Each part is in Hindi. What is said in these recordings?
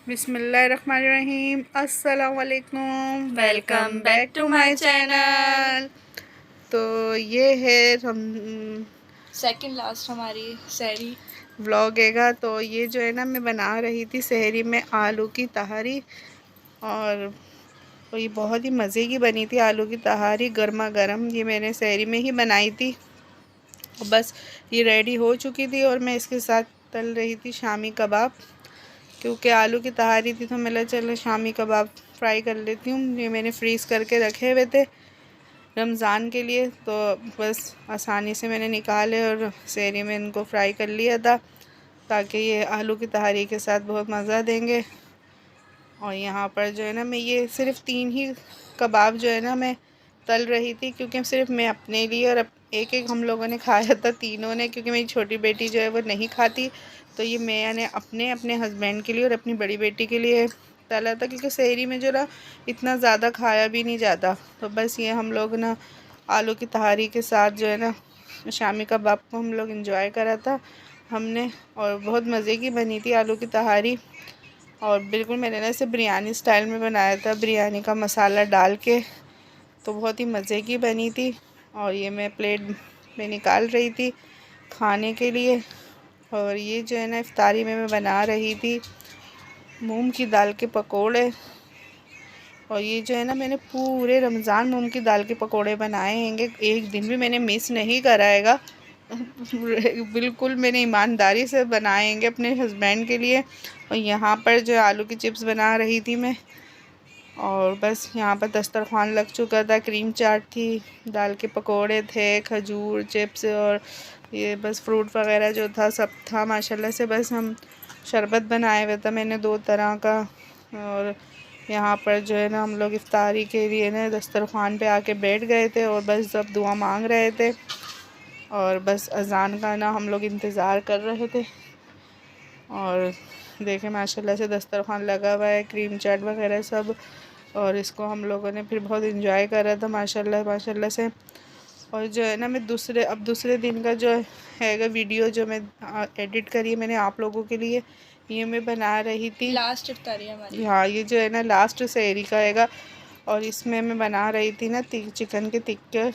बिस्मिल्लाहिर्रहमानिर्रहीम। अस्सलाम वालेकुम। Welcome back to my channel. तो ये है हम सेकंड लास्ट हमारी सहरी व्लॉग हैगा। तो ये जो है ना, मैं बना रही थी सहरी में आलू की तहारी, और तो ये बहुत ही मज़े की बनी थी आलू की तहारी गर्मा गर्म। ये मैंने सहरी में ही बनाई थी। बस ये रेडी हो चुकी थी और मैं इसके साथ तल रही थी शामी कबाब, क्योंकि आलू की तहारी थी तो मैं चलो शामी कबाब फ्राई कर लेती हूँ। ये मैंने फ्रीज़ करके रखे हुए थे रमज़ान के लिए, तो बस आसानी से मैंने निकाले और सहरी में इनको फ्राई कर लिया था, ताकि ये आलू की तहारी के साथ बहुत मज़ा देंगे। और यहाँ पर जो है ना, मैं ये सिर्फ़ 3 ही कबाब जो है ना मैं तल रही थी, क्योंकि सिर्फ मैं अपने लिए और एक एक हम लोगों ने खाया था तीनों ने, क्योंकि मेरी छोटी बेटी जो है वो नहीं खाती। तो ये मैंने अपने अपने हस्बैंड के लिए और अपनी बड़ी बेटी के लिए तला था, क्योंकि सहरी में जो ना इतना ज़्यादा खाया भी नहीं जाता। तो बस ये हम लोग ना आलू की तहारी के साथ जो है ना शामी कबाब को हम लोग इंजॉय करा था हमने, और बहुत मज़े की बनी थी आलू की तहारी। और बिल्कुल मैंने ना इसे बिरयानी स्टाइल में बनाया था, बिरयानी का मसाला डाल के, तो बहुत ही मज़े की बनी थी। और ये मैं प्लेट में निकाल रही थी खाने के लिए। और ये जो है ना इफ्तारी में मैं बना रही थी मूंग की दाल के पकोड़े। और ये जो है ना, मैंने पूरे रमज़ान मूंग की दाल के पकोड़े बनाए हैंगे, एक दिन भी मैंने मिस नहीं कराएगा। बिल्कुल मैंने ईमानदारी से बनाएंगे अपने हस्बैंड के लिए। और यहाँ पर जो आलू की चिप्स बना रही थी मैं, और बस यहाँ पर दस्तरखान लग चुका था। क्रीम चाट थी, दाल के पकोड़े थे, खजूर चिप्स, और ये बस फ्रूट वगैरह जो था सब था माशाल्लाह से। बस हम शरबत बनाए हुए था मैंने 2 तरह का। और यहाँ पर जो है ना हम लोग इफ्तारी के लिए ना दस्तरखान पे आके बैठ गए थे, और बस सब दुआ मांग रहे थे, और बस अज़ान का ना हम लोग इंतज़ार कर रहे थे। और देखें माशाल्लाह से दस्तरखान लगा हुआ है, क्रीम चाट वगैरह सब, और इसको हम लोगों ने फिर बहुत इंजॉय करा था माशाल्लाह माशाल्लाह से। और जो है ना, मैं दूसरे दिन का जो हैगा वीडियो जो मैं एडिट करी है मैंने आप लोगों के लिए, ये मैं बना रही थी। लास्ट इफ्तारी हमारी। हाँ, ये जो है ना लास्ट सहरी का हैगा। और इसमें मैं बना रही थी ना चिकन के टिक्के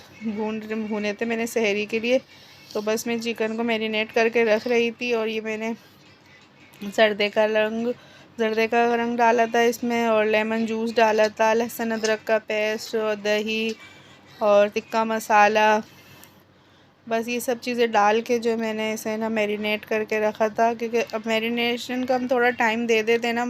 भूने थे मैंने सहरी के लिए। तो बस मैं चिकन को मैरिनेट करके रख रही थी, और ये मैंने जर्दे का रंग डाला था इसमें, और लेमन जूस डाला था, लहसुन अदरक का पेस्ट और दही और टिक्का मसाला। बस ये सब चीज़ें डाल के जो मैंने इसे ना मैरिनेट करके रखा था, क्योंकि अब मैरिनेशन का हम थोड़ा टाइम दे देते ना,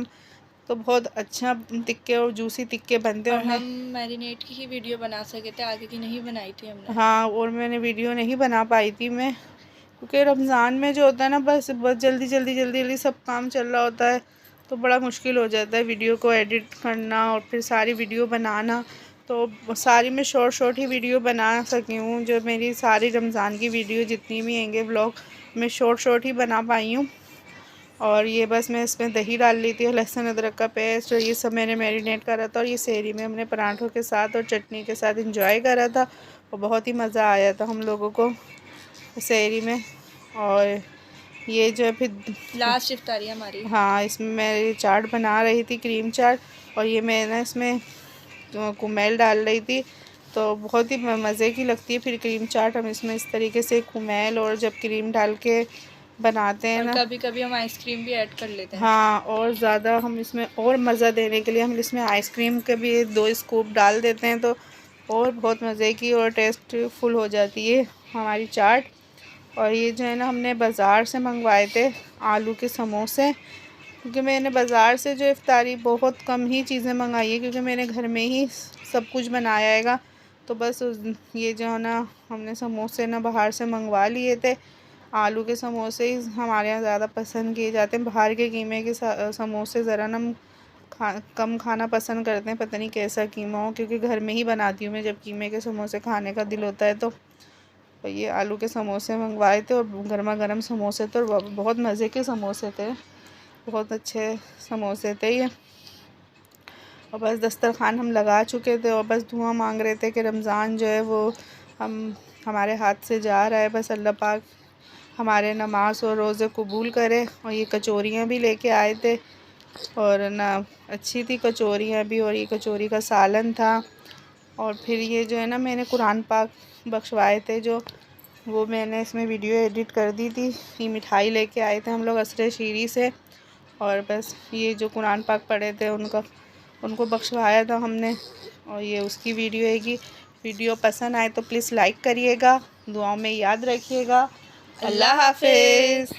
तो बहुत अच्छा टिक्के और जूसी टिक्के बनते और हैं। हम मैरिनेट की ही वीडियो बना सके थे, आगे की नहीं बनाई थी हमने। हाँ, और मैंने वीडियो नहीं बना पाई थी मैं, क्योंकि रमज़ान में जो होता है ना, बस जल्दी जल्दी जल्दी जल्दी सब काम चल रहा होता है, तो बड़ा मुश्किल हो जाता है वीडियो को एडिट करना और फिर सारी वीडियो बनाना। तो सारी मैं शॉर्ट ही वीडियो बना सकी हूँ। जो मेरी सारी रमज़ान की वीडियो जितनी भी हैंगे व्लॉग, मैं शॉर्ट ही बना पाई हूँ। और ये बस मैं इसमें दही डाल ली थी, लहसुन अदरक का पेस्ट, और ये सब मैंने मैरिनेट करा था। और ये सहरी में हमने पराठों के साथ और चटनी के साथ इंजॉय करा था, और बहुत ही मज़ा आया था हम लोगों को सहरी में। और ये जो है फिर लास्ट इफ्तारी हमारी। हाँ, इसमें मैं ये चाट बना रही थी, क्रीम चाट, और ये मैं ना इसमें कुमेल डाल रही थी। तो बहुत ही मज़े की लगती है फिर क्रीम चाट। हम इसमें इस तरीके से कुमेल और जब क्रीम डाल के बनाते हैं और ना, कभी कभी हम आइसक्रीम भी ऐड कर लेते हैं। हाँ, और ज़्यादा हम इसमें और मज़ा देने के लिए हम इसमें आइसक्रीम के भी 2 स्कूप डाल देते हैं, तो और बहुत मज़े की और टेस्टफुल हो जाती है हमारी चाट। और ये जो है ना, हमने बाज़ार से मंगवाए थे आलू के समोसे, क्योंकि मैंने बाज़ार से जो इफ्तारी बहुत कम ही चीज़ें मंगाई है, क्योंकि मैंने घर में ही सब कुछ बनाया हैगा। तो बस ये जो है ना, हमने समोसे ना बाहर से मंगवा लिए थे। आलू के समोसे ही हमारे यहाँ ज़्यादा पसंद किए जाते हैं। बाहर के कीमे के समोसे ज़रा ना हम कम खाना पसंद करते हैं, पता नहीं कैसा कीमा हो, क्योंकि घर में ही बनाती हूँ मैं जब कीमे के समोसे खाने का दिल होता है तो। ये आलू के समोसे मंगवाए थे, और गर्मा गर्म समोसे थे, और बहुत मज़े के समोसे थे, बहुत अच्छे समोसे थे ये। और बस दस्तरखान हम लगा चुके थे, और बस दुआ मांग रहे थे कि रमज़ान जो है वो हमारे हाथ से जा रहा है, बस अल्लाह पाक हमारे नमाज और रोज़े कबूल करे। और ये कचौरियाँ भी लेके आए थे, और ना अच्छी थी कचौरियाँ भी, और ये कचौरी का सालन था। और फिर ये जो है ना मैंने कुरान पाक बख्शवाए थे जो, वो मैंने इसमें वीडियो एडिट कर दी थी। ये मिठाई लेके आए थे हम लोग असरे शीरी से, और बस ये जो कुरान पाक पढ़े थे उनको बख्शवाया था हमने, और ये उसकी वीडियो है कि वीडियो पसंद आए तो प्लीज़ लाइक करिएगा, दुआओं में याद रखिएगा। अल्लाह हाफिज़।